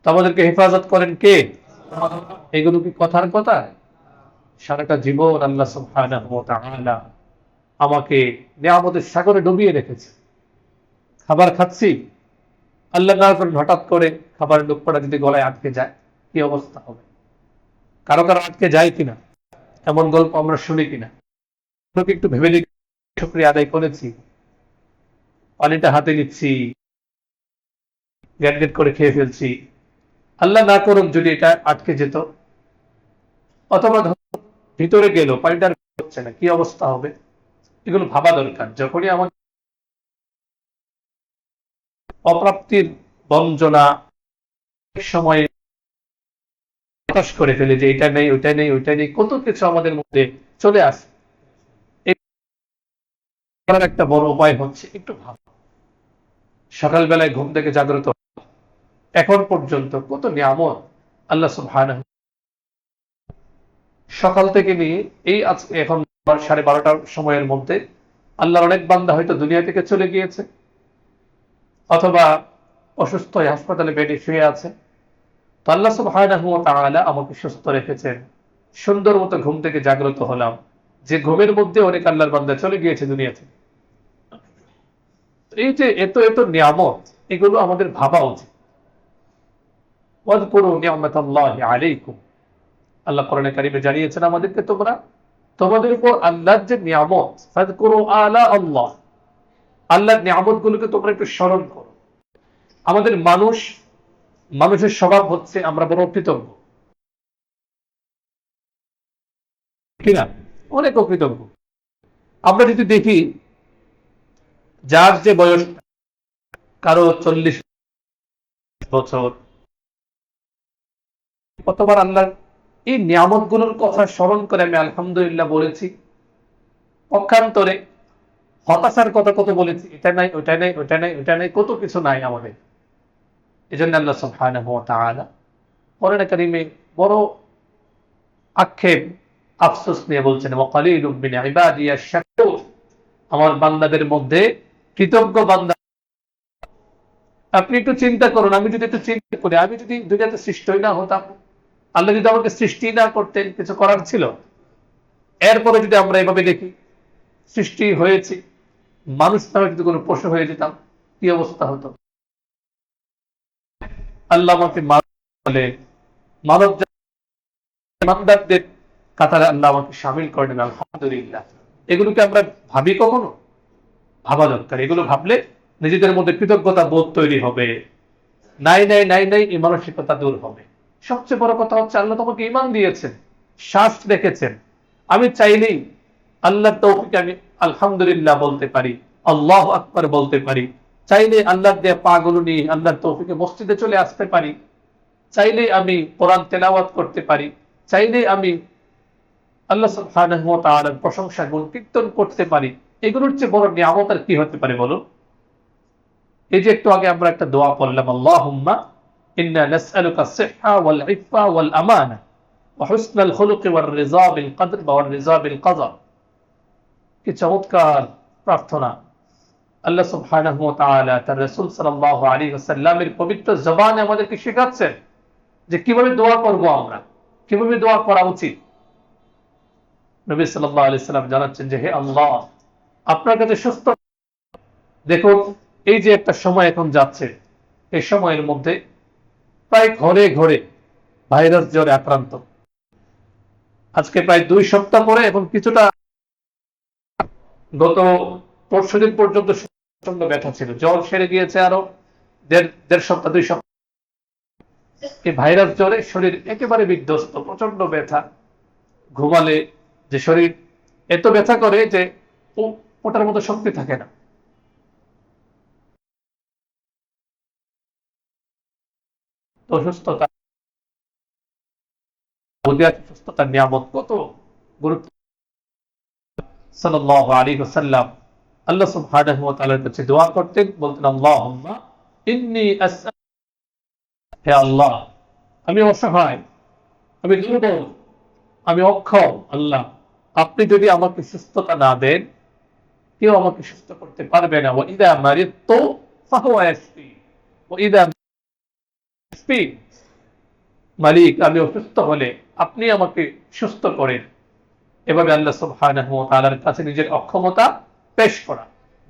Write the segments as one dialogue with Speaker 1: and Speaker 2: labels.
Speaker 1: তো আমাদেরকে হেফাজত করেন কে? এগুলো কি কথার কথা? সারাটা জীবন আল্লাহ সুবহানাহু ওয়া তাআলা আমাকে নিয়ামতের সাগরে ডুবিয়ে রেখেছে। খাবার খাচ্ছি, আল্লাহ না করেন হঠাৎ করে খাবারের লোকটা যদি গলায় আটকে যায়, কি অবস্থা হবে? কারো কারো আটকে যায় কিনা, এমন গল্প আমরা শুনি কিনা? একটু ভেবে দেখি, শুকরিয়া আদায় করেছি, পানিটা হাতে নিচ্ছি, গ্যাট গ্যাট করে খেয়ে ফেলছি। আল্লাহ না করুন যদি এটা আটকে যেত, অথবা ভিতরে গেল, পানিটা হচ্ছে না, কি অবস্থা হবে? এগুলো ভাবা দরকার। যখনই আমাদের অপ্রাপ্তির বঞ্চনা সময়ে প্রকাশ করে ফেলে যে এটা নেই, ওইটা নেই, ওইটা নেই, কত কিছু আমাদের মধ্যে চলে আসে। এর একটা বড় উপায় হচ্ছে একটু ভাব। সকালবেলায় ঘুম থেকে জাগ্রত এখন পর্যন্ত কত নিয়ামত আল্লাহ সুবহানাহু, সকাল থেকে নিয়ে এই আজকে এখন 12:30টার সময়ের মধ্যে আল্লাহর অনেক বান্দা হয়তো দুনিয়া থেকে চলে গিয়েছে, অথবা অসুস্থ হয়ে হাসপাতালে বেডে শুয়ে আছে। তো আল্লাহ সুবহানাহু ওয়া তাআলা আমাকে সুস্থ রেখেছেন, সুন্দর মতো ঘুম থেকে জাগ্রত হলাম, যে ঘুমের মধ্যে অনেক আল্লাহর বান্দা চলে গিয়েছে দুনিয়া থেকে। এই যে এত এত নিয়ামত, এগুলো আমাদের ভাবা উচিত। ওয়াযকুরু নি'মাতাল্লাহি আলাইকুম, আল্লাহ কোরআনে কারিমে জানিয়েছেন আমাদেরকে, তোমাদের উপর আল্লাহর যে নিয়ামত, ফাযকুরু আলা আল্লাহ, আল্লাহর নিয়ামত গুলোকে তোমরা একটু স্মরণ করো। আমাদের মানুষের স্বভাব হচ্ছে আমরা বড় কৃতজ্ঞ, কিনা? অনেক অকৃতজ্ঞ। আমরা যদি দেখি, যার যে বয়স, কারো 40 বছর, কতবার আল্লাহর এই নিয়ামত গুলোর কথা স্মরণ করে আমি আলহামদুলিল্লাহ বলেছি, পক্ষান্তরে হতাশার কথা কত বলেছি, এটা নাই, ওটা নাই, ওটা নাই, ওটা নাই, কত কিছু নাই আমাদের। এই জন্য আল্লাহ সুবহানাহু ওয়া তাআলা কোরআনে কারিমে বড় আক্ষেপ, আফসোস নিয়ে বলছেন, ওয়া কালিলুম মিন ইবাদিয়াশ শাকুর, আমার বান্দাদের মধ্যে কৃতজ্ঞ বান্দা। আপনি একটু চিন্তা করুন, আমি যদি একটু চিন্তা করি, আমি যদি দুনিয়াতে সৃষ্টি না হতাম, আল্লাহ যদি আমাকে সৃষ্টি না করতেন, কিছু করার ছিল, এরপরে যদি আমরা এভাবে দেখি সৃষ্টি হয়েছে, মানুষ নামে যদি কোনো পশু হয়ে যেতাম, কি অবস্থা হতো? আল্লাহ আমাকে বলে মানব ইমানদারদের কাতারে আল্লাহ আমাকে সামিল করেন, আলহামদুলিল্লাহ। এগুলোকে আমরা ভাবি কখনো? ভাবা দরকার। এগুলো ভাবলে নিজেদের মধ্যে কৃতজ্ঞতা বোধ তৈরি হবে, নাই নাই নাই নাই এই মানসিকতা দূর হবে। সবচেয়ে বড় কথা হচ্ছে আল্লাহ তোমাকে ঈমান দিয়েছেন, শ্বাস রেখেছেন। আমি চাইলেই আল্লাহর তৌফিকে আমি আলহামদুলিল্লাহ বলতে পারি, আল্লাহু আকবার বলতে পারি। চাইলে আল্লাহর দেয়া পাগুলো নিয়ে আল্লাহর তৌফিকে মসজিদে চলে আসতে পারি। চাইলে আমি কোরআন তেলাওয়াত করতে পারি। চাইলে আমি আল্লাহ সুবহানাহু ওয়া তাআলার প্রশংসা গুণ কীর্তন করতে পারি। এগুলোর চেয়ে বড় নিয়ামত আর কি হতে পারে বলুন? এই যে একটু আগে আমরা একটা দোয়া পড়লাম, আল্লাহুম্মা ইন্না নাসআলুকা আস-সিহহা ওয়াল ইফা ওয়াল আমানা ওয়া হুসনাল খুলুকি ওয়ার রিযা বিল কদর ওয়ার রিযা বিল কযা। কি চমৎকার প্রার্থনা! আল্লাহ সুবহানাহু ওয়া তাআলা তার রাসূল সাল্লাল্লাহু আলাইহি ওয়াসাল্লামের পবিত্র জবানে আমাদেরকে শেখাচ্ছেন যে কিভাবে দোয়া করব আমরা, কিভাবে দোয়া করা উচিত। নবী সাল্লাল্লাহু আলাইহি সাল্লাম জানাচ্ছেন যে হে আল্লাহ, আপনার কাছে সুস্থ। দেখুন, এই যে একটা সময় এখন যাচ্ছে, এই সময়ের মধ্যে প্রায় ঘরে ঘরে ভাইরাস জ্বরে আক্রান্ত। আজকে প্রায় 2 সপ্তাহ পরে, এবং কিছুটা গত পরশুদিন পর্যন্ত প্রচন্ড ব্যথা ছিল, জ্বর সেরে গিয়েছে আরো দেড় সপ্তাহ 2 সপ্তাহ। এই ভাইরাস জ্বরে শরীর একেবারে বিধ্বস্ত, প্রচন্ড ব্যথা। ঘুমালে যে শরীর এত ব্যথা করে যে ওটার মতো শক্তি থাকে না। তো সুস্থতা, সুস্থতার নিয়ামত কত গুরুত্ব। সাল্লাল্লাহু আলাইহি ওয়াসাল্লাম আল্লাহ সুবহানাহু ওয়া তাআলার কাছে দোয়া করতেন, বলতেন আল্লাহুম্মা ইন্নী আসআলুকা, হে আল্লাহ, আমি অসহায়, আমি দুর্বল, আমি অক্ষম। আল্লাহ, আপনি যদি আমাকে সুস্থতা না দেন, কেউ আমাকে সুস্থ করতে পারবে না। ওয়া ইযা মারিদতু ফাহুয়া ইয়াশফি ওয়া ইযা ইয়াশফি মালিক আমি অসুস্থ হলে আপনি আমাকে সুস্থ করেন। এভাবে আল্লাহ সুবহানাহু ওয়া তাআলার কাছে নিজের অক্ষমতা পেশ করা।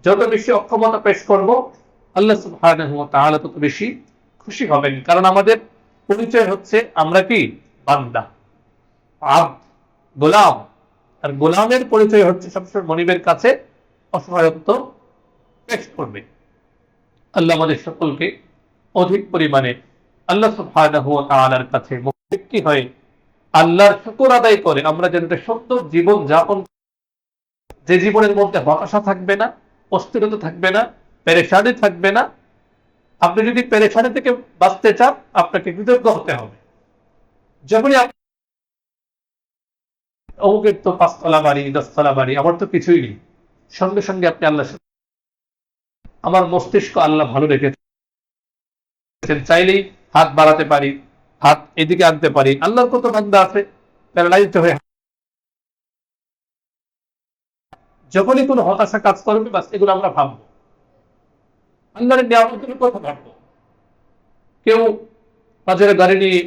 Speaker 1: যত বেশি অক্ষমতা পেশ করব, আল্লাহ সুবহানাহু ওয়া তাআলা তত বেশি খুশি হবেন। কারণ আমাদের পরিচয় হচ্ছে আমরা কি? বান্দা, আব্দ, গোলাম। আর গোলামের পরিচয় হচ্ছে সবসময় মনিবের কাছে অসহায়ত্ব পেশ করবে। আল্লাহ আমাদের সকলকে অধিক পরিমাণে আল্লাহ সুবহানাহু ওয়া তাআলার কাছে মুক্তি হয়ে আল্লাহর শুকর আদায় করে আমরা যেন একটা সুন্দর জীবন যাপন, যে জীবনের মধ্যে হতাশা থাকবে না, অস্থিরতা থাকবে না, পেরেশানি থাকবে না। আপনি যদি পেরেশানি থেকে বাঁচতে চান, আপনাকে কৃতজ্ঞ হতে হবে। যখনই অমুকের তো ৫ তলা বাড়ি, ১০ তলা বাড়ি, আমার তো কিছুই নেই, সঙ্গে সঙ্গে আপনি আল্লাহ, আমার মস্তিষ্ক আল্লাহ ভালো রেখেছেন, চাইলেই হাত বাড়াতে পারি, হাত এদিকে আনতে পারি। আল্লাহর কত বান্দা আছে প্যারালাইজড হয়ে, যখনই কোনো হতাশা কাজ করবে, বাস এগুলো আমরা ভাববো, আল্লাহর নিয়ামতের কথা ভাববো। কেউ বাজারে গাড়ি নিয়ে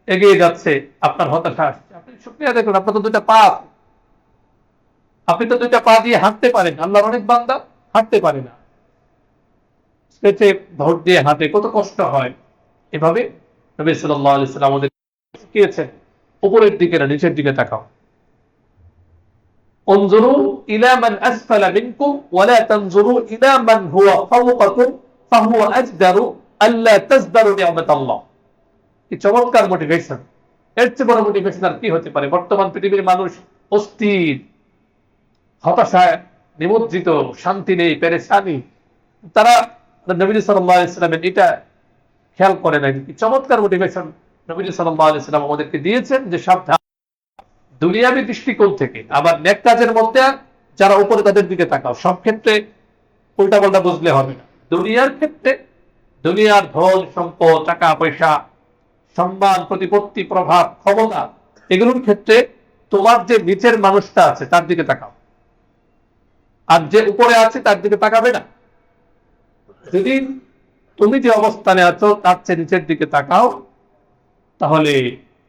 Speaker 1: এগিয়ে যাচ্ছে, আপনার হতাশা আসছে, আপনি শুকরিয়া দেখুন, আপনার তো 2টা পা আছে, আপনি তো 2টা পা দিয়ে হাঁটতে পারেন। আল্লাহর অনেক বান্দা হাঁটতে পারে না, স্ট্রেচে ভর দিয়ে হাঁটে, কত কষ্ট হয়। এভাবে নবী সাল্লাল্লাহু আলাইহি ওয়াসাল্লাম আমাদের শিখিয়েছেন, উপরের দিকে না নিচের দিকে তাকাও। انظروا الى من اسفل منكم ولا تنظروا الى من هو فوقكم فهو اجدر الا تزدروا نعمه الله। কি চমৎকার মোটিভেশন! এর চেয়ে বড় মোটিভেশন আর কি হতে পারে? বর্তমান পৃথিবীর মানুষ অস্থির, হতাশায় নিমজ্জিত, শান্তি নেই, পেরেশানি। তারা নবী সাল্লাল্লাহু আলাইহি ওয়াসাল্লামের এটা খেয়াল করে নাই। কি চমৎকার মোটিভেশন নবী সাল্লাল্লাহু আলাইহি ওয়াসাল্লাম আমাদেরকে দিয়েছেন, যে সাবধান দুনিয়াবী দৃষ্টিকোণ থেকে। আবার নেক কাজের মধ্যে যারা উপরে তাদের দিকে তাকাও। সব ক্ষেত্রে উল্টাপাল্টা বুঝলে হবে না। দুনিয়ার ক্ষেত্রে, দুনিয়ার ধন সম্পদ, টাকা পয়সা, সম্মান, প্রতিপত্তি, প্রভাব, ক্ষমতা, এগুলোর ক্ষেত্রে তোমার যে নিচের মানুষটা আছে তার দিকে তাকাও, আর যে উপরে আছে তার দিকে তাকাবে না। যদি তুমি যে অবস্থানে আছো তার চেয়ে নিচের দিকে তাকাও, তাহলে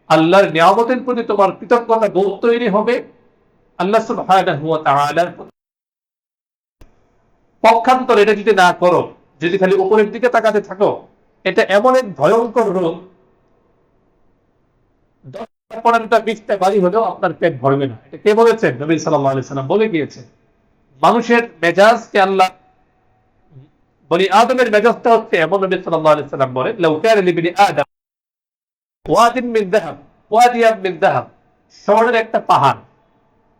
Speaker 1: আল্লাহর নিয়ামতের প্রতি তোমার কৃতজ্ঞতা বোধ তৈরি হবে। আল্লাহ সুবহানাহু ওয়া তাআলার পক্ষান্তর এটা যদি না করো, যদি খালি উপরের দিকে তাকাতে থাকো, এটা এমন এক ভয়ঙ্কর রোগ, 10টা 20টা বাড়ি হলেও আপনার পেট ভরবে না। এটা কে বলেছেন? নবী সাল্লাল্লাহু আলাইহি ওয়াসাল্লাম বলে গিয়েছেন। মানুষের মেজাজকে আল্লাহ, বনি আদমের মেজাজটা হচ্ছে এমন, নবী সাল্লাল্লাহু আলাইহি ওয়াসাল্লাম বলেন, লাউ কানা লিবনি আদম ওয়াদিন মিন যাহাব ওয়াদিয়ান মিন যাহাব, শহরের একটা পাহাড়,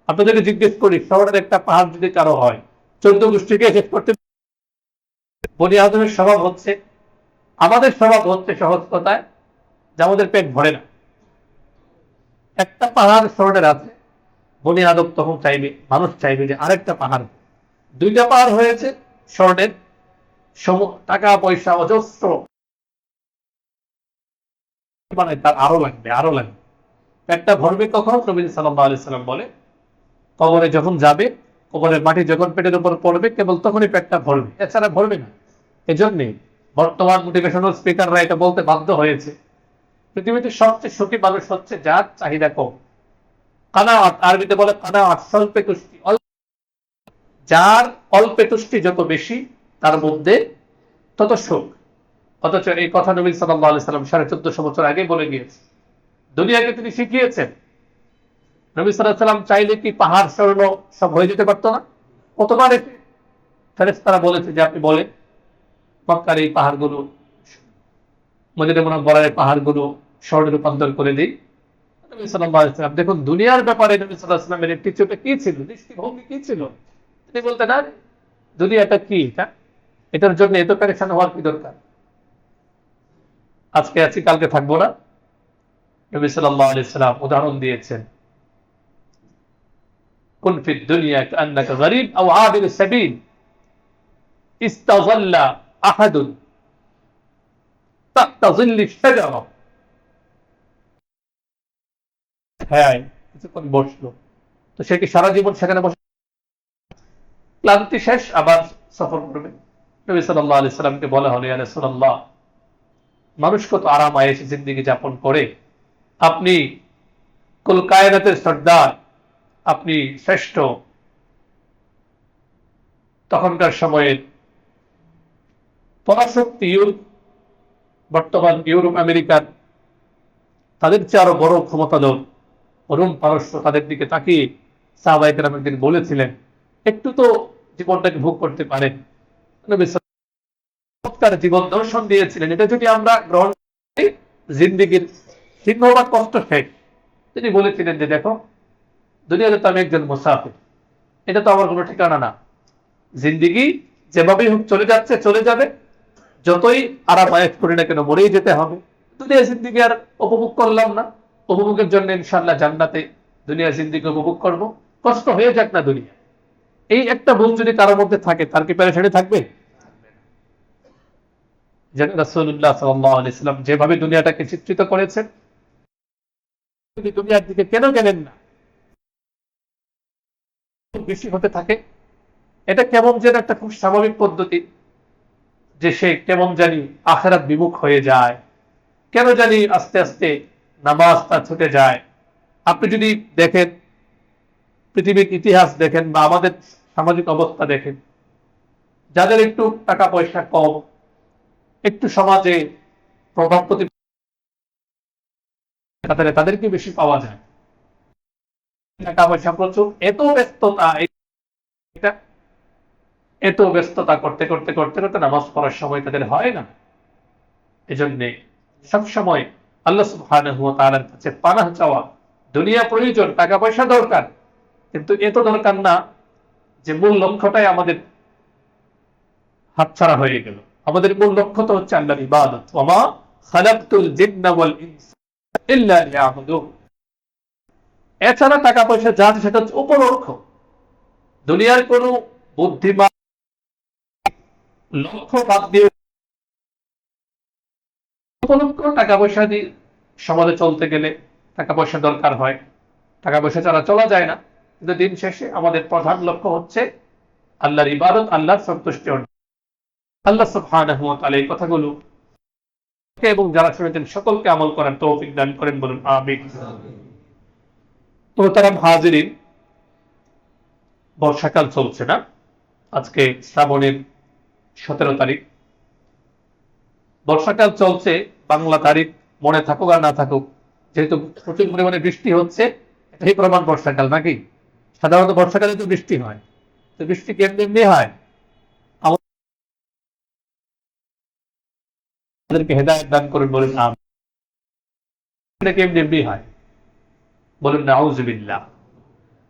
Speaker 1: আপনাদেরকে জিজ্ঞেস করি, শহরের একটা পাহাড় যদি কারো হয়, 14 গোষ্ঠীকে শেষ করতে। বনি আদমের স্বভাব হচ্ছে, আমাদের স্বভাব হচ্ছে সহজ কথায়, যে আমাদের পেট ভরে না। একটা পাহাড় শহরের আছে, বনি আদম তখন চাইবে, মানুষ চাইবে যে আরেকটা পাহাড়। 2টা পাহাড় হয়েছে শহরের, টাকা পয়সা অজস্র, মানে তার আরো লাগবে, আরো লাগবে। পেটটা ভরবে কখন? নবী সাল্লাল্লাহু আলাইহি ওয়াসাল্লাম বলে, কবরে যখন যাবে, কবরের মাটি যখন পেটের উপর পড়বে, কেবল তখনই পেটটা ভরবে, এছাড়া ভরবে না। এজন্যই বর্তমান মোটিভেশনাল স্পিকাররা এটা বলতে বাধ্য হয়েছে, পৃথিবীতে সবচেয়ে সুখী মানুষ হচ্ছে যার চাহিদা কম। কানাআত, আরবিতে বলে কানাআত, স্বল্পে তুষ্টি। যার অল্পে তুষ্টি যত বেশি, তার মধ্যে তত সুখ। অথচ এই কথা নবী সাল্লাল্লাহু আলাইহি ওয়াসাল্লাম 1450 বছর আগে বলে গিয়েছে, দুনিয়াকে তিনি শিখিয়েছেন। নবী সাল্লাল্লাহু আলাইহি ওয়াসাল্লাম চাইলে কি পাহাড় স্বর্ণ সব হয়ে যেতে পারতো না? কতবার ফেরেশতারা বলেছে যে আপনি বলেন মক্কার এই পাহাড়গুলো, মদিনা মুনাওয়ারার পাহাড়গুলো স্বর্ণে রূপান্তর করে দিই। নবী সাল্লাল্লাহু আলাইহি ওয়াসাল্লাম দেখুন, দুনিয়ার ব্যাপারে নবী সাল্লাল্লাহু আলাইহি ওয়াসাল্লামের অ্যাটিটিউডটা কি ছিল, দৃষ্টিভঙ্গি কি ছিল? তিনি বলতেন, না দুনিয়াটা কি, এটার জন্য এত পেরেশান হওয়ার কি দরকার? আজকে আছি, কালকে থাকবো না। নবী সাল্লাল্লাহু আলাইহি ওয়াসাল্লাম উদাহরণ দিয়েছেন, কুন ফিদ দুনিয়া কান্নাকা গরীব আও আবির সাবিল ইস্তাযাল্লা আহাদুন তাহতা যিল্লি শাজারা। হ্যাঁ, কিছুক্ষণ বসলো, তো সে কি সারা জীবন সেখানে বসে? ক্লান্তি শেষ, আবার সফর করবে। নবী সাল্লাল্লাহু আলাইহি ওয়াসাল্লামকে বলা হলো, ইয়া রাসূলুল্লাহ, মানুষ কত আরাম আয়েশে জিন্দেগি যাপন করে। আপনি কুল কায়নাতের সর্দার, আপনি শ্রেষ্ঠ। তখনকার সময়ের পরাশক্তি বর্তমান ইউরোপ আমেরিকার তাদের চেয়ে আরো বড় ক্ষমতাধর রুম পারস্য, তাদের দিকে তাকিয়ে সাহাবায়ে কেরাম একদিন বলেছিলেন, একটু তো জীবনটাকে ভোগ করতে পারেন। নবী চমৎকার জীবন দর্শন দিয়েছিলেন। এটা যদি আমরা গ্রহণ করি, জিন্দিগির সিংহ বা কষ্ট শেষ। তিনি বলেছিলেন যে দেখো, দুনিয়াতে তো আমি একজন মুসাফির, এটা তো আমার কোনো ঠিকানা না। জিন্দিগি যেভাবেই হোক চলে যাচ্ছে, চলে যাবে। যতই আরাম আয়েশ করি না কেন, মরেই যেতে হবে। দুনিয়া জিন্দিগি আর উপভোগ করলাম না, উপভোগের জন্য ইনশাআল্লাহ জান্নাতে দুনিয়া জিন্দিগি উপভোগ করব। কষ্ট হয়ে যাক না দুনিয়া। এই একটা ভুল যদি কারোর মধ্যে থাকে, তার কি পেরেশানি থাকবে? রাসূলুল্লাহ সাল্লাল্লাহু আলাইহি ওয়াসাল্লাম যেভাবে দুনিয়াটাকে চিত্রিত করেছেন, যদি দুনিয়ার দিকে কেন গেলেন না, বেশি হতে থাকে। এটা কেমন যেন একটা খুব স্বাভাবিক পদ্ধতি, যে সে কেমন জানি আখিরাত বিমুখ হয়ে যায়, কেন জানি আস্তে আস্তে নামাজ তার ছুটে যায়। আপনি যদি দেখেন, পৃথিবীর ইতিহাস দেখেন বা আমাদের সামাজিক অবস্থা দেখেন, যাদের একটু টাকা পয়সা কম, একটু সমাজে প্রভাব প্রতিপত্তি তাদেরকে বেশি পাওয়া যায়। টাকা পয়সা প্রচুর, এত ব্যস্ততা, এটা এত ব্যস্ততা করতে করতে করতে করতে নামাজ পড়ার সময় তাদের হয় না। এজন্যে সবসময় আল্লাহ সুবহানাহু ওয়া তাআলার কাছে পানাহ চাওয়া। দুনিয়া প্রয়োজন, টাকা পয়সা দরকার, কিন্তু এত দরকার না যে মূল লক্ষ্যটাই আমাদের হাতছাড়া হয়ে গেল। আমাদের মূল লক্ষ্য তো হচ্ছে আল্লাহর ইবাদত। ওয়া মা খালাকতুল জিন্না ওয়াল ইনসা ইল্লা লিয়াবুদুন। এছাড়া টাকা পয়সা যা আছে সেটা হচ্ছে উপলক্ষ। দুনিয়ার কোনো বুদ্ধিমান লক্ষ্য বাদ দিয়ে উপলক্ষ, টাকা পয়সা দিয়ে সমাজে চলতে গেলে টাকা পয়সা দরকার হয়, টাকা পয়সা ছাড়া চলা যায় না। কিন্তু দিন শেষে আমাদের প্রধান লক্ষ্য হচ্ছে আল্লাহর ইবাদত, আল্লাহর সন্তুষ্টি অর্জন। আল্লাহ সুবহানাহু ওয়া তাআলা এই কথাগুলো এবং যারা শুনেছেন সকলকে আমল করার তৌফিক দান করেন, বলুন আমিন। মোহতারাম হাজিরিন, বর্ষাকাল চলছে না, আজকে শ্রাবণের 17 তারিখ। বর্ষাকাল চলছে, বাংলা তারিখ মনে থাকুক আর না থাকুক, যেহেতু প্রচুর পরিমাণে বৃষ্টি হচ্ছে, এটাই প্রমাণ বর্ষাকাল, নাকি? সাধারণত বর্ষাকালে তো বৃষ্টি হয়, তো বৃষ্টি কেমনি হয়? আমাদেরকে হেদায়েত দান করুন, বলুন আমিন। এটা কেমনি হয়? বলুন নাউযুবিল্লাহ।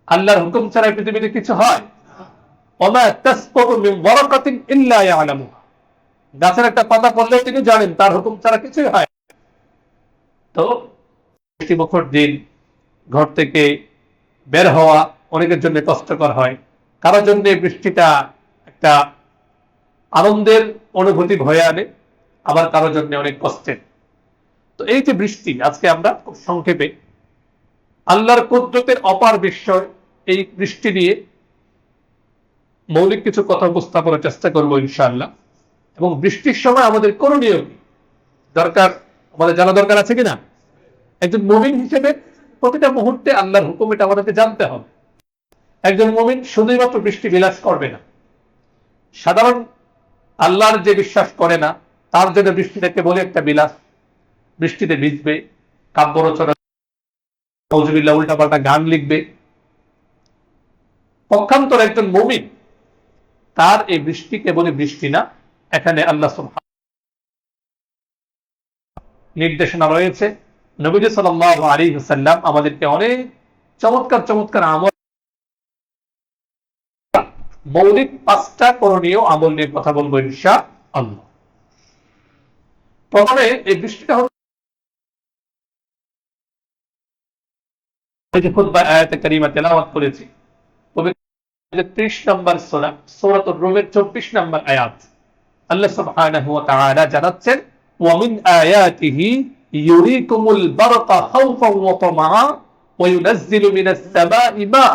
Speaker 1: আল্লাহর হুকুম ছাড়া পৃথিবীতে কিছু হয়? ওমা তাসকুতু মিন ওয়ারাকাতিন ইল্লা ইয়ালামুহা। গাছের একটা পাতা পড়লেও তিনি জানেন, তার হুকুম ছাড়া কিছুই হয়। তো বৃষ্টিমুখর দিন, ঘর থেকে বের হওয়া অনেকের জন্য কষ্টকর হয়। কারোর জন্য বৃষ্টিটা একটা আনন্দের অনুভূতি ভয়ে আনে, আবার কারোর জন্য অনেক কষ্টের। তো এই যে বৃষ্টি, আজকে আমরা খুব সংক্ষেপে আল্লাহর কুদরতের অপার বিস্ময় এই বৃষ্টি নিয়ে মৌলিক কিছু কথা উপস্থাপনের চেষ্টা করবো ইনশাআল্লাহ। এবং বৃষ্টির সময় আমাদের করণীয় কি দরকার, আমাদের জানা দরকার আছে কিনা? একজন মুমিন হিসেবে প্রতিটা মুহূর্তে আল্লাহর হুকুম এটা আমাদেরকে জানতে হবে। একজন মুমিন শুধুই মাত্র বৃষ্টি বিলাস করবে না। সাধারণ আল্লাহর যে বিশ্বাস করে না, তার জন্য বৃষ্টিটাকে বলে একটা বিলাস। বৃষ্টিতে ভিজবে, কাব্য রচনা, নাউযুবিল্লাহ, উল্টাপাল্টা গান লিখবে। পক্ষান্তর একজন মুমিন, তার এই বৃষ্টি কেবল বৃষ্টি না, এখানে আল্লাহ সুবহানাহু নির্দেশনা রয়েছে। নবী সাল্লাল্লাহু আলাইহি ওয়াসাল্লাম আমাদেরকে অনেক চমৎকার চমৎকার আমল, মৌলিক 5টা করণীয় আমল নিয়ে কথা বলবো ইনশাআল্লাহ। প্রথমে এই বৃষ্টিটা হচ্ছে খুতবা আয়াতে কারিমা তেলাওয়াত করেছি, 30 নম্বর সূরা, সূরাতুর রুমের 24 নম্বর আয়াত। আল্লাহ সুবহানাহু ওয়া তাআলা জানাচ্ছেন, ওয়া মিন আয়াতিহি ইউরিকুমুল বারকা খাওফান ওয়া তামআ ওয়া ইউনাজ্জিলু মিনাস সামাই মাআ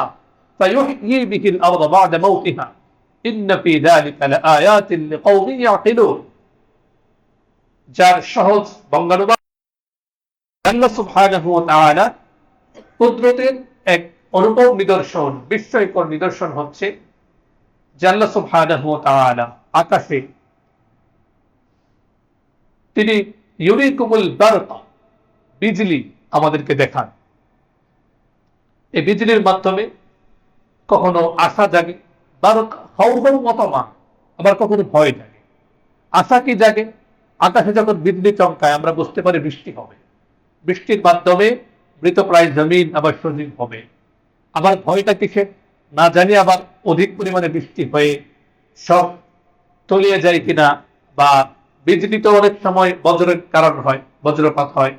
Speaker 1: ফায়ুহয়ি বিহিল আরদা বা'দা মাউতিহা ইন্না ফি যালিকা লাআয়াতিন লিকাওমিন ইয়াকিলুন। যার সহজ বঙ্গানুবাদ আল্লাহ সুবহানাহু ওয়া তাআলা কুদরতের এক অনুপম নিদর্শন, বিস্ময়কর নিদর্শন হচ্ছে যে আল্লাহ সুবহানাহু ওয়া তাআলা আকাশে তিনি ইউরিকুমুল বারক, বিজলি আমাদেরকে দেখান। এই বিজলির মাধ্যমে কখনো আশা জাগে, বারক হাউ হাউ মতমা, আবার কখনো ভয় জাগে। আশা কি জাগে? আকাশে যখন বিজলি চমকায় আমরা বুঝতে পারি বৃষ্টি হবে, বৃষ্টির মাধ্যমে মৃতপ্রায় জমিন আবার সজীব হবে। আবার ভয়টা কিসের? না জানি আবার অধিক পরিমাণে বৃষ্টি হয়ে সব তলিয়ে যায় কিনা, বা বিজলি তো অনেক সময় বজ্রের কারণ হয়, বজ্রপাত হয়।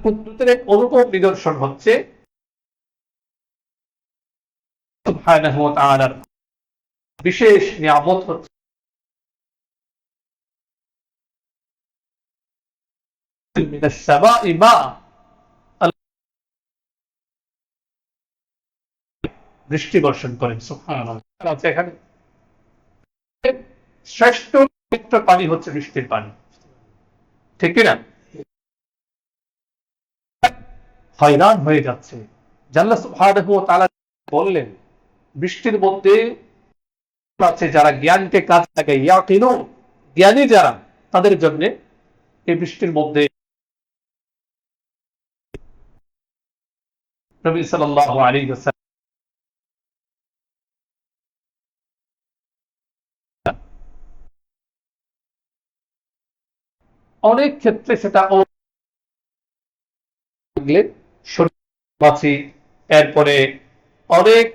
Speaker 1: কুদরতের এক অনুপম নিদর্শন হচ্ছে সুবহানাহু ওয়া তাআলার বিশেষ নিয়ামত হচ্ছে মিনাস সামাই মা, বৃষ্টি বর্ষণ করেন। সুবহানাল্লাহ। এখানে শ্রেষ্ঠ পবিত্র পানি হচ্ছে বৃষ্টির পানি, ঠিক কিনা? হয়রান হয়ে যাচ্ছে। আল্লাহ সুবহানাহু ওয়া তাআলা বললেন বৃষ্টির মধ্যে আছে যারা জ্ঞানকে কাজ লাগায়, ইয়াকিনুন, জ্ঞানী যারা, তাদের জন্য এই বৃষ্টির মধ্যে নবী সাল্লাল্লাহু আলাইহি ওয়াসাল্লাম অনেক ক্ষেত্রে সেটা বাঁচি, এরপরে অনেক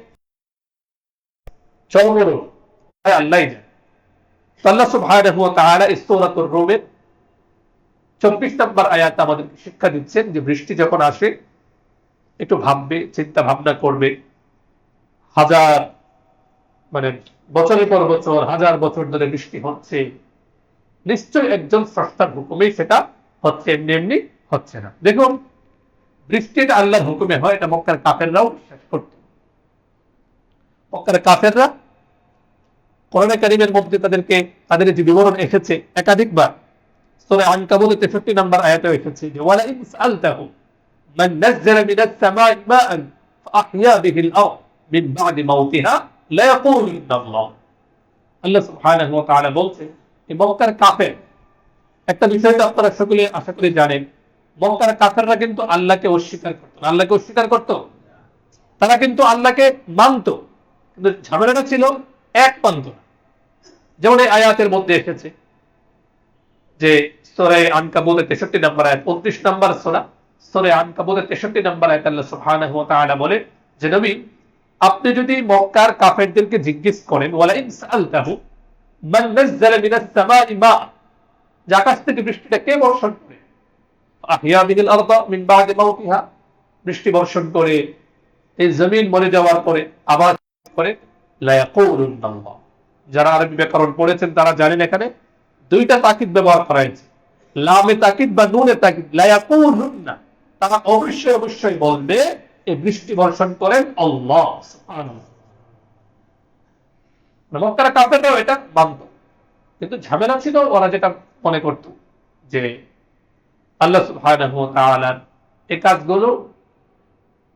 Speaker 1: চরম আল্লাহ জানে। আল্লাহ সুবহানাহু ওয়া তাআলা সূরাতুর রুমের 24 নম্বর আয়াত আমাদেরকে শিক্ষা দিচ্ছেন যে বৃষ্টি যখন আসে একটু ভাববে, চিন্তা ভাবনা করবে। হাজার মানে বছরের পর বছর, হাজার বছর ধরে বৃষ্টি হচ্ছে, নিশ্চয় একজন স্রষ্টার হুকুমেই সেটা হচ্ছে, এমনি এমনি হচ্ছে না। দেখুন, বৃষ্টিটা আল্লাহর হুকুমে হয়, এটা মক্কার কাফেররাও বিশ্বাস করত। মক্কার কাফেররা কোরআনে কারীমের মধ্যে তাদের যে বিবরণ এসেছে একাধিকবার, সূরা আনকাবুতের 63 নম্বর আয়াতে এসেছে যে ওয়ালা ইন সাআলতাহু মান নাযালা মিনাস সামাই মাআন ফাআহইয়া বিহিল আরদ মিন বা'দি মাউতিহা লা ইয়াকুলুন্না আল্লাহ। আল্লাহ সুবহানাহু ওয়া তাআলা বলছেন এই মক্কার কাফের, একটা বিষয় তো আপনারা সকলে আশা করি জানেন, মক্কার কাফেররা কিন্তু আল্লাহকে অস্বীকার করত। আল্লাহকে অস্বীকার করত, তারা কিন্তু আল্লাহকে মানত, কিন্তু ঝামেলাটা ছিল এক মানত না। যেমন এই আয়াতের মধ্যে এসেছে যে সূরা আনকাবুতের 63 নম্বর আয়াত, 29 নম্বর সূরা আনকাবুতের 63 নম্বর আয়াত আল্লাহ সুবহানাহু ওয়া তাআলা বলে যে নবী, আপনি যদি মক্কার কাফেরদেরকে জিজ্ঞেস করেন ওয়ালা ইন সাআলতাহু মান নাযালা মিনাস সামাই মা, যে আকাশ থেকে বৃষ্টিটা কে বর্ষণ করে, আহইয়া বিহিল আরদ মিন বা'দি মাউতিহা, বৃষ্টি বর্ষণ করে এই জমিন মরে যাওয়ার পরে আবার করে, লা ইয়াকুলুন্না আল্লাহ। যারা আরবি ব্যাকরণ পড়েছেন তারা জানেন এখানে দুইটা তাকিদ ব্যবহার করা হয়েছে, লামে তাকিদ বা নুনে তাকিদ। লা ইয়াকুলুন্না, তারা অবশ্যই অবশ্যই বলবে এই বৃষ্টি বর্ষণ করেন আল্লাহ সুবহানাহু। মক্কার কাফেররাও এটা মানত, কিন্তু ঝামেলা ছিল ওরা যেটা মনে করত যে আল্লাহ সুবহানাহু ওয়া তাআলার এই কাজগুলো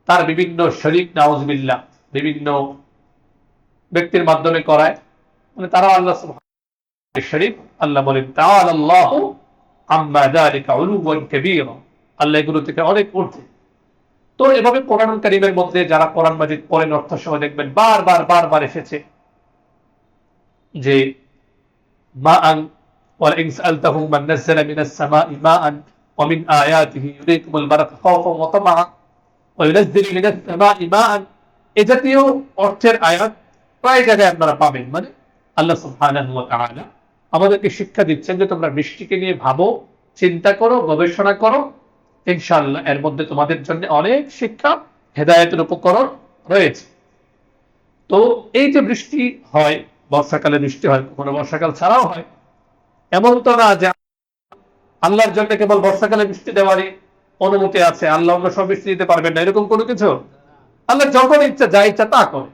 Speaker 1: তার বিভিন্ন শরীক, নাউজুবিল্লাহ, বিভিন্ন ব্যক্তির মাধ্যমে করায়, মানে তারা আল্লাহ সুবহানাহু শরীক। আল্লাহ বলেন তাআলাল্লাহু আম্মা যালিকা উলুওয়ান কাবীরা, আল্লাহ এগুলো থেকে অনেক ঊর্ধ্বে। তো এভাবে কোরআন কারীমের মধ্যে যারা কোরআন মাজিদ পড়েন অর্থ সহ দেখবেন বারবার এসেছে যে মাআন ওয়ালা ইন সাআলতাহুম মান নাযালা মিনাস সামাই মাআন ওয়া মিন আয়াতিহি ইউরিকুমুল বারাকা খাওফান ওয়া তামাআ ওয়া ইউনাজ্জিলু মিনাস সামাই মাআন, এই জাতীয় অর্থের আয়াত প্রায় জায়গায় আপনারা পাবেন। মানে আল্লাহ সুবহানাহু ওয়া তাআলা আমাদেরকে শিক্ষা দিচ্ছেন যে তোমরা বৃষ্টিকে নিয়ে ভাবো, চিন্তা করো, গবেষণা করো, ইনশাআল্লাহ এর মধ্যে তোমাদের জন্য অনেক শিক্ষা, হেদায়েতের উপকরণ রয়েছে। তো এই যে বৃষ্টি হয়, বর্ষাকালে বৃষ্টি হয়, কখনো বর্ষাকাল ছাড়াও হয়, এমন তো না যে আল্লাহর জন্য কেবল বর্ষাকালে বৃষ্টি দেওয়ারই অনুমতি আছে, আল্লাহ অন্য সব বৃষ্টি দিতে পারবেন না, এরকম কোনো কিছু। আল্লাহ যখন ইচ্ছা যা ইচ্ছা তা করে,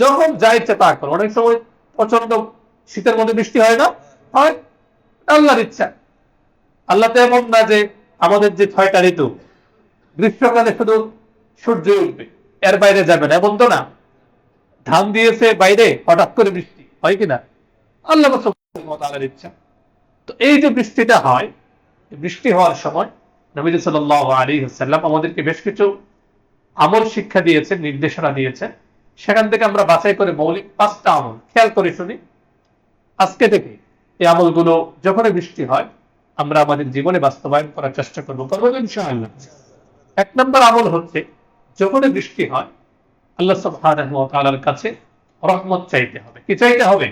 Speaker 1: যখন যা ইচ্ছা তা করে। অনেক সময় প্রচন্ড শীতের মধ্যে বৃষ্টি হয় না? হয়। আল্লাহর ইচ্ছা। আল্লাহ তো এমন না যে আমাদের যে 6টা ঋতু, গ্রীষ্মকালে শুধু সূর্য উঠবে, এর বাইরে যাবে না, এমন তো না। ধান দিয়েছে বাইরে, হঠাৎ করে বৃষ্টি হয় কিনা? আল্লাহ সুবহানাহু ওয়া তাআলার ইচ্ছা। তো এই যে বৃষ্টিটা হয়, বৃষ্টি হওয়ার সময় নবী সাল্লাল্লাহু আলাইহি ওয়াসাল্লাম আমাদেরকে বেশ কিছু আমল শিক্ষা দিয়েছেন, নির্দেশনা দিয়েছেন। সেখান থেকে আমরা বাছাই করে মৌলিক 5টা আমল খেয়াল করে শুনি। আজকে থেকে এই আমলগুলো যখনই বৃষ্টি হয় আমরা আমাদের জীবনে বাস্তবায়ন করার চেষ্টা করবো ইনশাআল্লাহ। 1 নম্বর আমল হচ্ছে, যখনই বৃষ্টি হয় আল্লাহ সুবহানাহু ওয়া তাআলার কাছে রহমত চাইতে হবে। কি চাইতে হবে?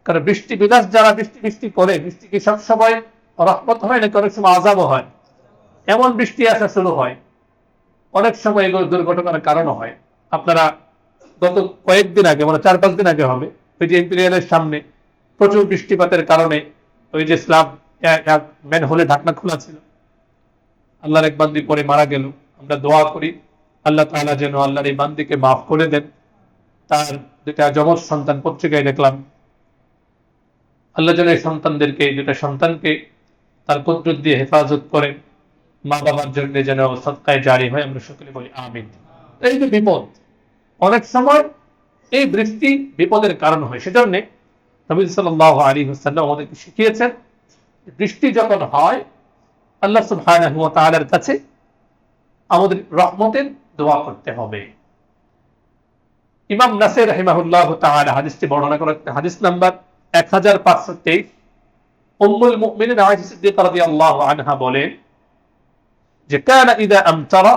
Speaker 1: কারণ বৃষ্টি বিলাস যারা বৃষ্টি করে, বৃষ্টি কি সবসময় রহমত হয় নাকি অনেক সময় আযাবও হয়? এমন বৃষ্টি আসা শুরু হয়, অনেক সময় এগুলো দুর্ঘটনার কারণও হয়। আপনারা গত কয়েকদিন আগে, মানে 4-5 দিন আগে হবে, ওই যে ইম্পেরিয়ালের সামনে প্রচুর বৃষ্টিপাতের কারণে ওই যে স্ল্যাব ম্যান হোলে ঢাকনা খোলা ছিল, আল্লাহর এক বান্দি পরে মারা গেল। আমরা দোয়া করি আল্লাহ তাআলা যেন আল্লাহর এই বান্দিকে মাফ করে দেন। তার 2টা যমজ সন্তান, পত্রিকায় দেখলাম, আল্লাহ যেন এই সন্তানদেরকে, 2টা সন্তানকে তার কুদরত দিয়ে হেফাজত করেন, মা বাবার জন্য যেন সদকায়ে জারি হয়। আমরা সকলে বলি আমিন। এই যে বিপদ, অনেক সময় এই বৃষ্টি বিপদের কারণ হয়। সেজন্য নবী সাল্লাল্লাহু আলাইহি ওয়াসাল্লাম আমাদেরকে শিখিয়েছেন, বৃষ্টি যখন হয় আল্লাহ সুবহানাহু ওয়া তাআলার কাছে আমাদের রহমতের দোয়া করতে হবে। ইমাম নাসির রাহিমাহুল্লাহু তাআলা হাদিসটি বর্ণনা করেন, হাদিস নাম্বার 1523। উম্মুল মুমিনিন আয়েশা সিদ্দিকা রাদিয়াল্লাহু আনহা বলেন যে কানা ইযা আমতারা,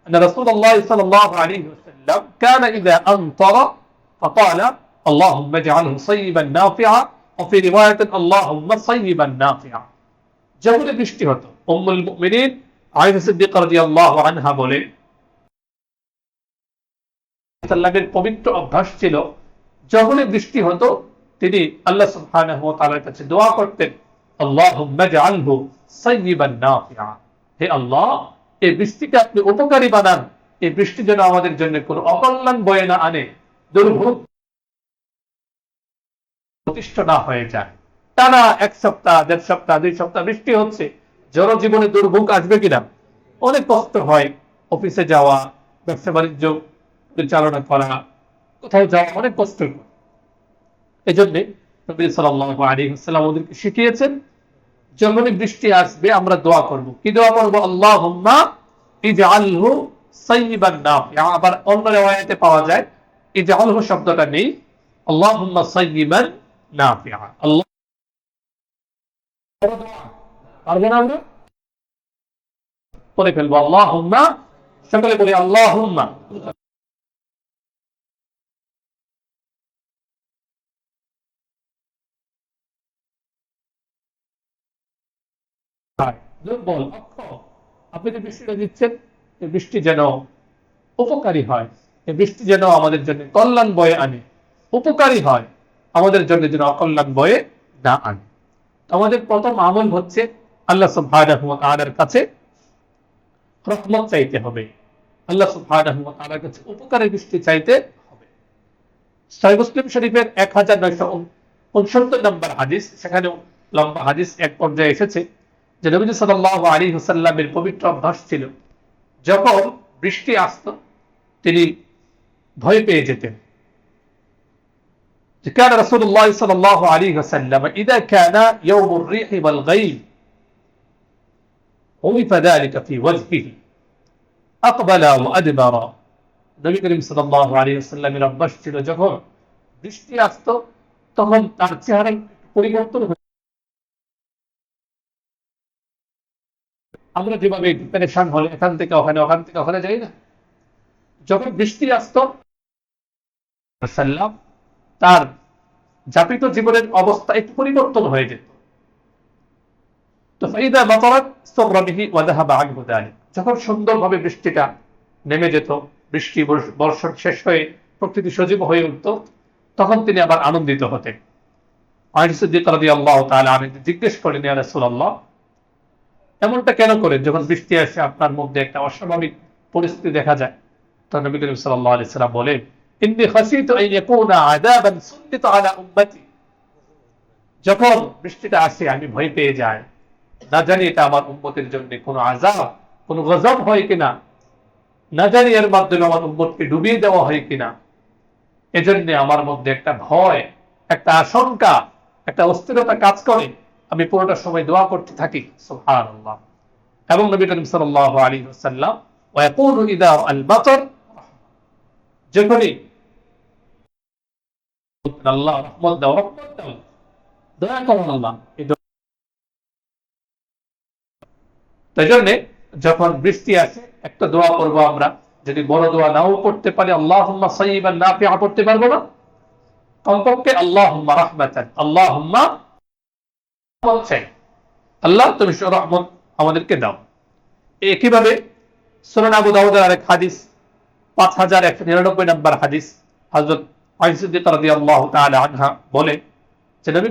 Speaker 1: আন রাসূলুল্লাহ সাল্লাল্লাহু আলাইহি ওয়াসাল্লাম কানা ইযা আমতারা ফাকালা আল্লাহুম্মা ইজআলহু সাইয়িবান নাফিআ ওয়া ফি রিওয়ায়াতিন আল্লাহুম্মা সাইয়িবান নাফিআ। যখন বৃষ্টি হতো, উম্মুল মুমিনিন আয়েশা সিদ্দিকা রাদিয়াল্লাহু আনহা বলেন, সাল্লামের পবিত্র অভ্যাস ছিল যখনই বৃষ্টি হতো তিনি আল্লাহ সুবহানাহু ওয়া তাআলার কাছে দোয়া করতেন, আল্লাহুম্মা ইজআলহু সাইয়িবান নাফিআ। হে আল্লাহ, এই বৃষ্টিকে আপনি উপকারী বানান, এই বৃষ্টি যেন আমাদের জন্য কোনো অকল্যাণ বয়ে না আনে, দুর্ভোগ প্রতিষ্ঠ না হয়ে যায়। টানা 1 সপ্তাহ, 1.5 সপ্তাহ, 2 সপ্তাহ বৃষ্টি হচ্ছে, জনজীবনে দুর্ভোগ আসবে কিনা? অনেক কষ্ট হয়। অফিসে যাওয়া, ব্যবসা বাণিজ্য পরিচালনা করা, কোথাও যাওয়া অনেক কষ্ট। এই জন্য নবী সাল্লাল্লাহু আলাইহি ওয়াসাল্লাম আমাদেরকে শিখিয়েছেন, যখনই বৃষ্টি আসবে আমরা দোয়া করব। কি দোয়া করব? আল্লাহুম্মা ইজআলহু সাইয়িবান নাফিআ। আবার অন্য riwayate পাওয়া যায় ইজআলহু শব্দটা নেই, আল্লাহুম্মা সাইয়িবান নাফিআ। আল্লাহ পারবো না আমরা? পরে ফেলবো আল্লাহুম্মা, সকলে বলি আল্লাহুম্মা। দুর্বল, অক্ষম। আপনি যে বৃষ্টিটা দিচ্ছেন, এই বৃষ্টি যেন উপকারী হয়, এই বৃষ্টি যেন আমাদের জন্য কল্যাণ বয়ে আনে, উপকারী হয়, আমাদের জন্য যেন অকল্যাণ বয়ে না আনে। আমাদের প্রথম আমল হচ্ছে আল্লাহ সুবহানাহু ওয়া তাআলার কাছে রহমত চাইতে হবে, আল্লাহ সুবহানাহু ওয়া তাআলার কাছে উপকারের বৃষ্টি চাইতে হবে। সহিহ মুসলিম শরীফের 1969 নম্বর হাদিস, সেখানে লম্বা হাদিস এক পর্যায়ে এসেছে যে নবী সাল্লাল্লাহু আলাইহি ওয়াসাল্লামের পবিত্র অভ্যাস ছিল যখন বৃষ্টি আসতো তিনি ভয় পেয়ে যেতেন। كان رسول الله صلى الله عليه وسلم إذا كان يوم الريح والغيم عرف ذلك في وجهه أقبل وأدبر। নবী করিম সাল্লাল্লাহু আলাইহি ওয়াসাল্লামের অভ্যাস ছিল যখন বৃষ্টি আসতো তখন তার চেহারায় পরিবর্তন হতো। আমরা যেভাবে পেরেশান হলে এখান থেকে ওখানে, ওখান থেকে ওখানে যাই না, যখন বৃষ্টি আসতো সাল্লাম তার যাপিত জীবনের অবস্থা একটু পরিবর্তন হয়ে যেত। তো ফাইদা মাতারাত সাবরা বিহি ওয়া যাহাবা আনহু যালিক। যখন সুন্দরভাবে বৃষ্টিটা নেমে যেত, বৃষ্টি বর্ষণ শেষ হয়ে প্রকৃতি সজীব হয়ে উঠত, তখন তিনি আবার আনন্দিত হতেন। আয়েশা সিদ্দিকা রাদিয়াল্লাহু তাআলা আনহা জিজ্ঞেস করলেন, ইয়া রাসূলুল্লাহ, এমনটা কেন করেন? যখন বৃষ্টি আসে আপনার মধ্যে একটা অস্বাভাবিক পরিস্থিতি দেখা যায়। তখন নবী করিম সাল্লাল্লাহু আলাইহি সাল্লাম বলেন, ইন্নী খাশিতু আন ইয়াকুনা আযাবান সুল্লিতা আলা উম্মতি যখন বৃষ্টিটা আসে আমি ভয় পেয়ে যাই, না জানি এটা আমার উম্মতের জন্য কোনো আযাব, কোনো গজব হয় কিনা, না জানি এর মাধ্যমে আমার উম্মতকে ডুবিয়ে দেওয়া হয় কিনা। এজন্য আমার মধ্যে একটা ভয়, একটা আশঙ্কা, একটা অস্থিরতা কাজ করে। আমি পুরোটা সময় দোয়া করতে থাকি সুবহানাল্লাহ। এবং নবী করিম সাল্লাল্লাহু আলাইহি ওয়াসাল্লাম ওয়ায়াকুলু ইযা আল মাতার, যখনই আল্লাহ রহমত দাও, রহমত দাও, দয়া করুন আল্লাহ। তাই জন্য যখন বৃষ্টি আসে একটা দোয়া করবো আমরা, যদি বড় দোয়া নাও করতে পারি আল্লাহুম্মা সাইয়্যিবান নাফিআ পড়তে পারবো না, কমপক্ষে আল্লাহুম্মা রাহমাতান, আল্লাহুম্মা চাই, আল্লাহ তুমি রহমত আমাদেরকে দাও। একইভাবে সুনান আবু দাউদের আরেক হাদিস 5199 নম্বর হাদিস, হযরত আয়েশা সিদ্দিকা রাদিয়াল্লাহু তাআলা আনহা বলে যে নবী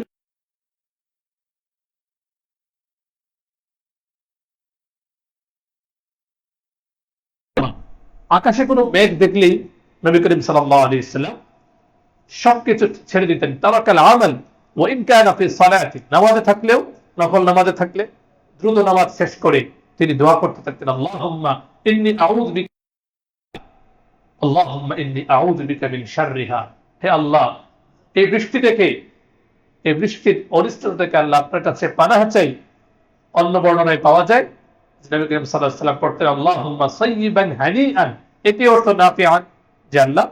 Speaker 1: আকাশে কোনো মেঘ দেখলেই নবী করিম সাল্লাল্লাহু আলাইহি ওয়াসাল্লাম সবকিছু ছেড়ে দিতেন। তারাকাল আমাল ওয়া ইন কানা ফি সালাতি, নামাজে থাকলেও, নফল নামাজে থাকলে দ্রুত নামাজ শেষ করে তিনি দোয়া করতে থাকতেন, আল্লাহুম্মা ইন্নী আউযু বিকা, আল্লাহুম্মা ইন্নী আউযু বিকা মিন শাররিহা, হে আল্লাহ এই বৃষ্টি থেকে, এই বৃষ্টির অনিষ্টতা থেকে আল্লাহ আপনার কাছে পানাহ চাই। অন্য বর্ণনায় পাওয়া যায় নবী করিম সাল্লাল্লাহু আলাইহি ওয়াসাল্লাম পড়তেন আল্লাহুম্মা সাইয়্যিবান হানিআন, এটি অর্থ নাফিআন, যে আল্লাহ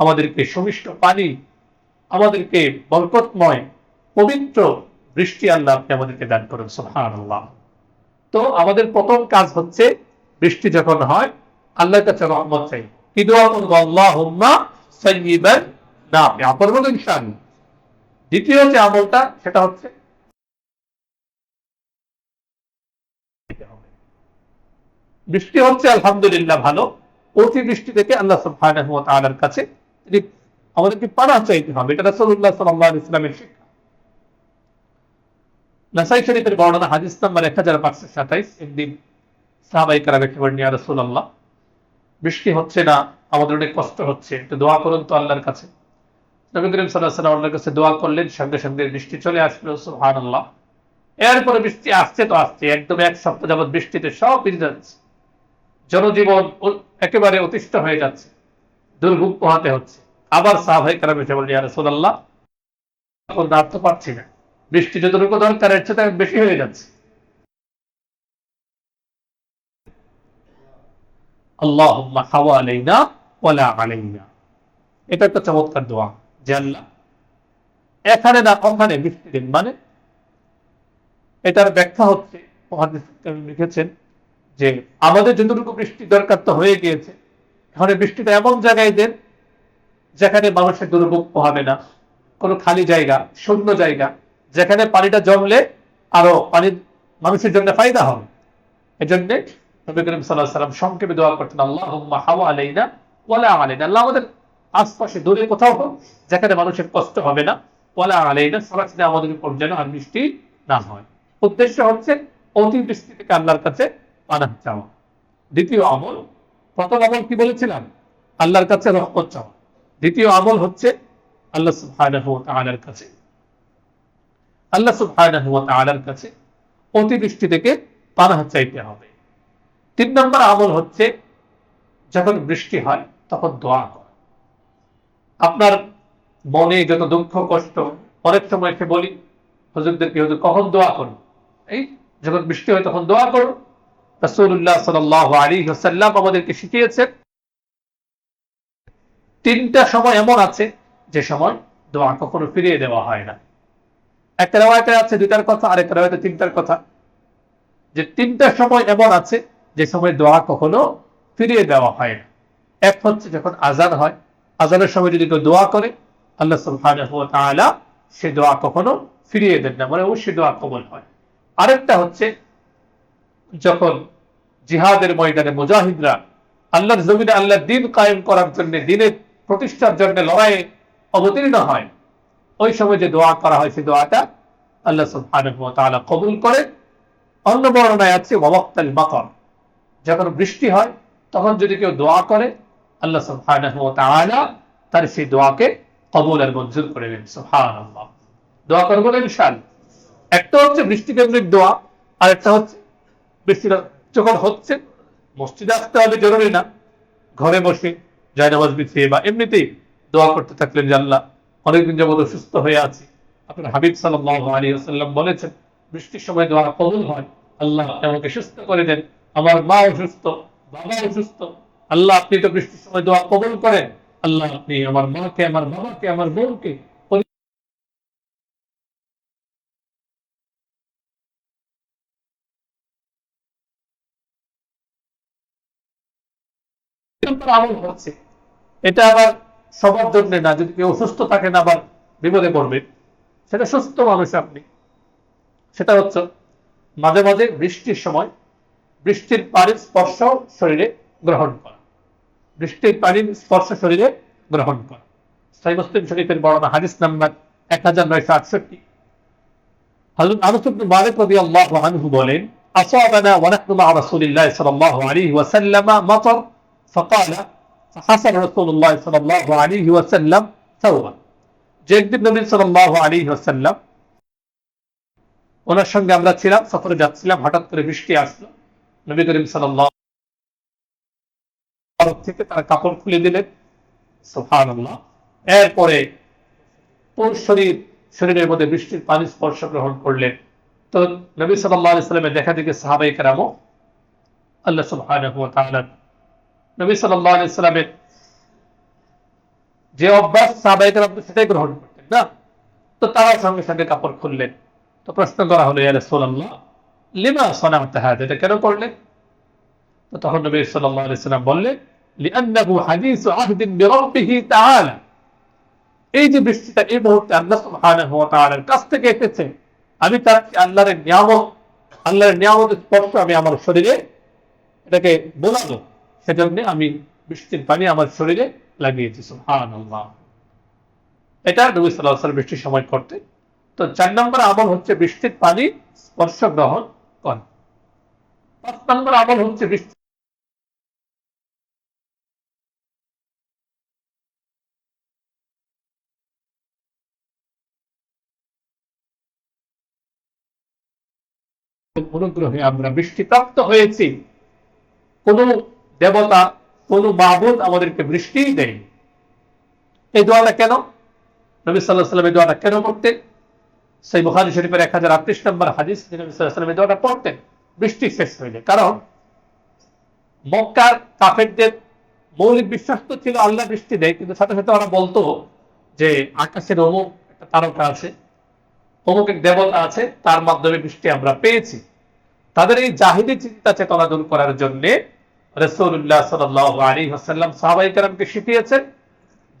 Speaker 1: আমাদেরকে সুমিষ্ট পানি, আমাদেরকে বরকতময় পবিত্র বৃষ্টি আল্লাহ আপনি আমাদেরকে দান করুন সুবহানাল্লাহ। তো আমাদের প্রথম কাজ হচ্ছে বৃষ্টি যখন হয় আল্লাহর কাছে রহমত চাই, কি দোয়া করব, আল্লাহুম্মা সাইয়্যিবান নাফিআ পড়ব ইনশাআল্লাহ। দ্বিতীয় যে আমলটা সেটা হচ্ছে বৃষ্টি হচ্ছে আলহামদুলিল্লাহ ভালো, অতি বৃষ্টি থেকে আল্লাহ সুবহানাহু ওয়া তাআলার কাছে আমাদেরকে পানাহ চাইতে হবে, এটা রাসূলুল্লাহ সাল্লাল্লাহু আলাইহি ওয়াসাল্লামের শিক্ষা। নাসাই শরীফের বর্ণনা হাদিস নাম্বার 1527, একদিন সাহাবায়ে কেরাম এসে বলেন ইয়া রাসূলুল্লাহ বৃষ্টি হচ্ছে না, আমাদের অনেক কষ্ট হচ্ছে, একটু দোয়া করুন তো আল্লাহর কাছে। নবী করিম সাল্লাল্লাহু আলাইহি ওয়াসাল্লাম আল্লাহর কাছে দোয়া করলেন, সঙ্গে সঙ্গে বৃষ্টি চলে আসলো সুবহানাল্লাহ। এরপরে বৃষ্টি আসছে তো আসছে, একদম এক সপ্তাহ যাবত বৃষ্টিতে সব ভিজে যাচ্ছে, জনজীবন একেবারে অতিষ্ঠ হয়ে যাচ্ছে, দুর্ভোগ পোহাতে হচ্ছে। আবার সাহাবায়ে কেরাম এসে বললেন ইয়া রাসূলুল্লাহ এখন আর তো পারছি না, বৃষ্টি যতটুকু দরকার এর চেয়ে বেশি হয়ে যাচ্ছে, আল্লাহুম্মা হাওয়ালাইনা ওয়ালা আলাইনা। এটা একটা চমৎকার দোয়া, যে আল্লাহ এখানে না ওখানে বৃষ্টি দিন। মানে এটার ব্যাখ্যা হচ্ছে মুহাদ্দিসিন লিখেছেন যে আমাদের যতটুকু বৃষ্টি দরকার তো হয়ে গিয়েছে, এখন বৃষ্টিটা এমন জায়গায় দেন যেখানে মানুষের দুর্ভোগ পোহাবে না, কোনো খালি জায়গা, শূন্য জায়গা, যেখানে পানিটা জমলে আরো পানির মানুষের জন্য ফায়দা হবে। এজন্য নবী করিম সাল্লাল্লাহু আলাইহি ওয়াসাল্লাম সংক্ষেপে দোয়া করতেন আল্লাহুম্মা হাওয়ালাইনা ওয়ালা আলাইনা, আল্লাহ আমাদের আশপাশে দূরে কোথাও হোক যেখানে মানুষের কষ্ট হবে না, ওয়ালা আলাইনা সরাসরি আমাদের উপর যেন আর বৃষ্টি না হয়। উদ্দেশ্য হচ্ছে অতিবৃষ্টি থেকে আল্লাহর কাছে পানাহ চাওয়া। দ্বিতীয় আমল, প্রথম আমল কি বলেছিলাম, আল্লাহর কাছে রহমত চাওয়া। দ্বিতীয় আমল হচ্ছে আল্লাহ সুবহানাহু ওয়া তাআলার কাছে, আল্লাহ সুবহানাহু ওয়া তাআলার কাছে অতিবৃষ্টি থেকে পানাহ চাইতে হবে। 3 নম্বর আমল হচ্ছে যখন বৃষ্টি হয় তখন দোয়া করা। আপনার মনে যত দুঃখ কষ্ট, অনেক সময় এসে বলি হুজুরদেরকে, হুজুর কখন দোয়া করুন, এই যখন বৃষ্টি হয় তখন দোয়া করুন। রাসূলুল্লাহ সাল্লাল্লাহু আলাইহি ওয়াসাল্লাম আমাদেরকে শিখিয়েছেন 3টা সময় এমন আছে যে সময় দোয়া কখনো ফিরিয়ে দেওয়া হয় না। একটা রিওয়ায়াতে আছে 2টার কথা, আরেকটা রিওয়ায়াতে 3টার কথা, যে 3টা সময় এমন আছে যে সময় দোয়া কখনো ফিরিয়ে দেওয়া হয় না। এক হচ্ছে যখন আযান হয়, আযানের সময় যদি কেউ দোয়া করে আল্লাহ সুবহানাহু ওয়া তাআলা সে দোয়া কখনো ফিরিয়ে দেন না, মানে অবশ্যই দোয়া কবুল হয়। আরেকটা হচ্ছে যখন জিহাদের ময়দানে মুজাহিদরা আল্লাহর জমিনে আল্লাহর দ্বীন কায়েম করার জন্য, দ্বীনের প্রতিষ্ঠার জন্য লড়াইয়ে অবতীর্ণ হয়, ওই সময় যে দোয়া করা হয় সেই দোয়াটা আল্লাহ সুবহানাহু ওয়া তাআলা কবুল করে। অন্য বর্ণনায় আছে ওয়াক্তাল মাতার, যখন বৃষ্টি হয় তখন যদি কেউ দোয়া করে আল্লাহ সুবহানাহু ওয়া তাআলা তার সেই দোয়াকে কবুল আর মঞ্জুর করে নেন। সুবহানাল্লাহ। দোয়া করবো না ইনশাআল্লাহ। একটা হচ্ছে বৃষ্টি কেন্দ্রিক দোয়া, আর একটা হচ্ছে বৃষ্টিটা যখন হচ্ছে মসজিদে আসতে হবে জরুরি না, ঘরে বসে জায়নামাজ বিছিয়ে বা এমনিতেই দোয়া করতে থাকলেন যে আল্লাহ অনেকদিন যাবত অসুস্থ হয়ে আছি। আপনার হাবিব সাল্লাল্লাহু আলাইহি ওয়াসাল্লাম বলেছেন বৃষ্টির সময় দোয়া কবুল হয়, আল্লাহ আমাকে সুস্থ করে দেন, আমার মা অসুস্থ, বাবা অসুস্থ, আল্লাহ আপনি তো বৃষ্টির সময় দোয়া কবুল করেন, আল্লাহ আপনি আমার মাকে, আমার বাবাকে, আমার বোনকে আমল হচ্ছে। এটা আবার সবার জন্য না, যদি কেউ অসুস্থ থাকেন আবার বিপদে পড়বে, সেটা সুস্থ মানুষ আপনি, সেটা হচ্ছে মাঝে মাঝে বৃষ্টির সময় বৃষ্টির পানির স্পর্শ শরীরে গ্রহণ করা, বৃষ্টির পানির স্পর্শ শরীরে গ্রহণ করা। সহিহ মুসলিম শরীফের বর্ণনা হাদিস নাম্বার 1968। হযরত আনাস ইবনে মালিক রাদিয়াল্লাহু আনহু বলেন, আসাবানা ওয়া নাহনু মা রাসূলিল্লাহ সাল্লাল্লাহু আলাইহি ওয়াসাল্লাম মাতার ফাকালা ফাহাসান রাসূলুল্লাহ সাল্লাল্লাহু আলাইহি ওয়াসাল্লাম সাওবা। যে একদিন নবী সাল্লাল্লাহু আলাইহি ওয়াসাল্লাম ওনার সঙ্গে আমরা ছিলাম, সফরে যাচ্ছিলাম, হঠাৎ করে বৃষ্টি আসলো। নবী করিম সাল্লাল্লাহু আলাইহি থেকে তার কাপড় খুলে দিলেন, সুবহানাল্লাহ। এরপরে পুরো শরীরের মধ্যে বৃষ্টির পানি স্পর্শ গ্রহণ করলেন। তো নবী সাল্লাল্লাহু আলাইহি সাল্লামের দেখা দেখে সাহাবায়ে কেরামও আল্লাহ সুবহানাহু ওয়া তাআলা নবী সাল্লাল্লাহু আলাইহি সাল্লামের যে অভ্যাস সাহাবায়ে কেরাম সেটাই গ্রহণ করতেন না, তো তারা সঙ্গে সঙ্গে কাপড় খুললেন। তো প্রশ্ন করা হলো, ইয়া রাসূলুল্লাহ লিমা সানা'তা হাযা, এটা কেন করলেন? তো তখন নবী সাল্লাল্লাহু আলাইহি সাল্লাম বললেন, লিআন্নাহু হাদীসু আহদিন বিরাব্বিহি তাআলা, এই যে বৃষ্টিটা এই মুহূর্তে আল্লাহ সুবহানাহু ওয়া তাআলার কাছ থেকে এসেছে, আমি তার আল্লাহর নিয়ামতের স্পর্শ আমি আমার শরীরে এটাকে বোলাবো, সেজন্য আমি বৃষ্টির পানি আমার শরীরে লাগিয়েছি। সুবহানাল্লাহ। এটা নবী সাল্লাল্লাহু আলাইহি ওয়াসাল্লাম বৃষ্টির সময় করতে। তো 4 নম্বর আমল হচ্ছে বৃষ্টির পানি স্পর্শ গ্রহণ করা। 5 নম্বর আমল হচ্ছে বৃষ্টি অনুগ্রহে আমরা বৃষ্টিপ্রাপ্ত হয়েছি। কোন দেবতা, কোন মাবুদ আমাদেরকে বৃষ্টি দেয়। এই দোয়াটা কেন নবী সাল্লাল্লাহু আলাইহি ওয়াসাল্লাম এই দোয়াটা কেন করতেন? সহিহ বুখারী শরীফের 1038 নম্বর হাদিস, নবী সাল্লাল্লাহু আলাইহি ওয়াসাল্লাম এই দোয়াটা পড়তেন বৃষ্টি শেষ হইলে। কারণ মক্কার কাফেরদের মৌলিক বিশ্বাস তো ছিল আল্লাহ বৃষ্টি দেয়, কিন্তু সাথে সাথে ওরা বলতো যে আকাশের অমুক একটা তারকা আছে, অমুক এক দেবতা আছে, তার মাধ্যমে বৃষ্টি আমরা পেয়েছি। তাদের এই জাহিলি চিন্তা চেতনা দূর করার জন্য রাসূলুল্লাহ সাল্লাল্লাহু আলাইহি ওয়াসাল্লাম সাহাবায়ে কেরামকে শিখিয়েছেন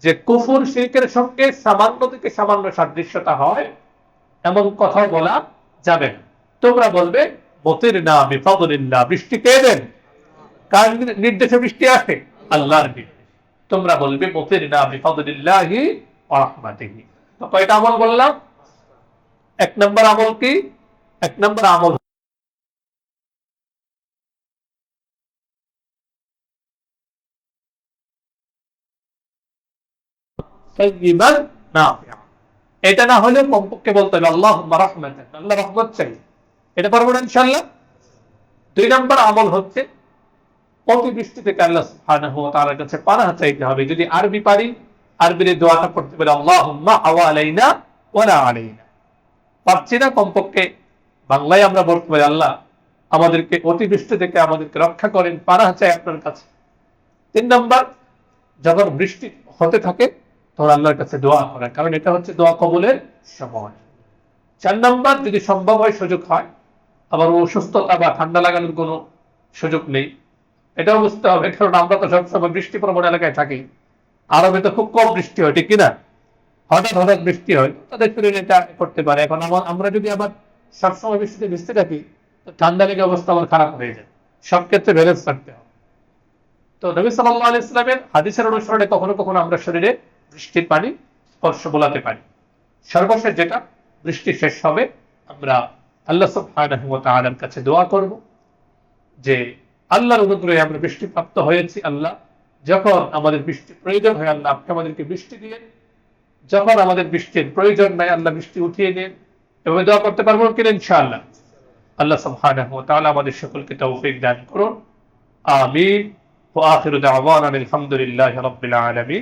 Speaker 1: যে কুফর শিরকের সঙ্গে সামান্য থেকে সামান্য সাদৃশ্যতা হয় এমন কথা বলা যাবে না। তোমরা বলবে মতিরনা বিফাদলিল্লাহ, বৃষ্টি কে দেন? কার নির্দেশে বৃষ্টি আসে? আল্লাহর নির্দেশে। তোমরা বলবে মতিরনা বিফাদলিল্লাহি ওয়া রাহমাতিহি। তো কয়টা আমল বললাম? 1 নম্বর আমল কি? 1 নম্বর আমল তাইয়িবান নাফিআ। এটা না হলে কমপক্ষে বলতে হবে আল্লাহুম্মা রাহমাতান, আল্লাহ রহমত চাই। এটা পারবো না ইনশাআল্লাহ। 2 নম্বর আমল হচ্ছে অতিবৃষ্টি থেকে আল্লাহ সুবহানাহু ওয়া তাআলার কাছে পানাহ চাইতে হবে। যদি আরবি পারি, আরবির দোয়াটা পড়তে পারি, আল্লাহুম্মা হাওয়ালাইনা ওয়া লা আলাইনা। পারছি না, কমপক্ষে বাংলায় আমরা বলতে পারি, আল্লাহ আমাদেরকে অতিবৃষ্টি থেকে আমাদেরকে রক্ষা করেন, পানাহ চাই আপনার কাছে। 3 নম্বর, যখন বৃষ্টি হতে থাকে তখন আল্লাহর কাছে দোয়া করা, কারণ এটা হচ্ছে দোয়া কবুলের সময়। 4 নম্বর, যদি সম্ভব হয়, সুযোগ হয়, আবার অসুস্থতা বা ঠান্ডা লাগানোর কোনো সুযোগ নেই, এটাও বুঝতে হবে, কারণ আমরা তো সবসময় বৃষ্টিপ্রবণ এলাকায় থাকি। আরবে তো খুব কম বৃষ্টি হয়, ঠিক কিনা? হঠাৎ হঠাৎ বৃষ্টি হয়, তাদের শরীরে এটা করতে পারে। এখন আমরা যদি আবার সবসময় বৃষ্টিতে ভিজতে থাকি, তো ঠান্ডা লেগে অবস্থা আবার খারাপ হয়ে যায়। সব ক্ষেত্রে ব্যালেন্স রাখতে হবে। তো নবী সাল্লাল্লাহু আলাইহি ওয়াসাল্লামের হাদিসের অনুসরণে কখনো কখনো আমরা শরীরে বৃষ্টির পানি স্পর্শ বোলাতে পারি। সর্বশেষ যেটা, বৃষ্টি শেষ হবে, আমরা আল্লাহ সুবহানাহু ওয়া তাআলার কাছে দোয়া করব যে আল্লাহর অনুগ্রহে আমরা বৃষ্টিপ্রাপ্ত হয়েছি। আল্লাহ, যখন আমাদের বৃষ্টির প্রয়োজন হয়, আল্লাহ আপনি আমাদেরকে বৃষ্টি দিলেন। যখন আমাদের বৃষ্টির প্রয়োজন নাই আল্লাহ বৃষ্টি উঠিয়ে নিন, এভাবে দোয়া করতে পারবো কিনা ইনশাআল্লাহ। আল্লাহ সুবহানাহু ওয়া তাআলা আমাদের সকলকে তৌফিক দান করুন। আমিন। ওয়া আখিরু দাওয়ানা আলহামদুলিল্লাহি রাব্বিল আলামিন।